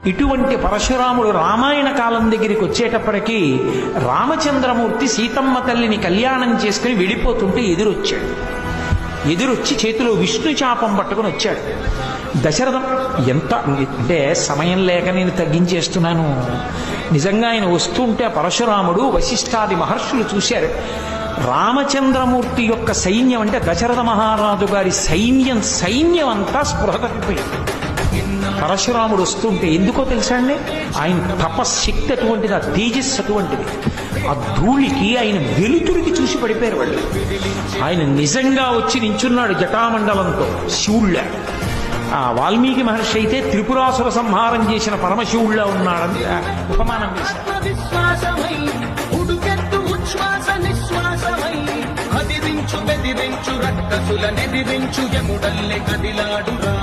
ఇటువంటి పరశురాముడు రామాయణ కాలం దగ్గరికి వచ్చేటప్పటికీ రామచంద్రమూర్తి సీతమ్మ తల్లిని కళ్యాణం చేసుకుని వెళ్ళిపోతుంటే ఎదురొచ్చి చేతిలో విష్ణు చాపం పట్టుకుని వచ్చాడు. దశరథం ఎంత అంటే సమయం లేక నేను తగ్గించేస్తున్నాను. నిజంగా ఆయన వస్తుంటే పరశురాముడు వశిష్ఠాది మహర్షులు చూశారు. రామచంద్రమూర్తి యొక్క సైన్యం అంటే దశరథ మహారాజు గారి సైన్యం అంతా స్పృహ తప్పిపోయింది. పరశురాముడు వస్తుంటే ఎందుకో తెలుసా అండి, ఆయన తపశక్తి అటువంటిది, ఆ తేజస్సు అటువంటిది. ఆ ధూళికి ఆయన వెలుతురికి చూసి పడిపోయారు వాళ్ళు. ఆయన నిజంగా వచ్చి నించున్నాడు జటామండలంతో, శివుళ్ళ. ఆ వాల్మీకి మహర్షి అయితే త్రిపురాసుర సంహారం చేసిన పరమశివుళ్ళ ఉన్నాడని ఉపమానం చేశారు. రక్కసుల నెదిరించు యముడల్లె కదిలాడురా.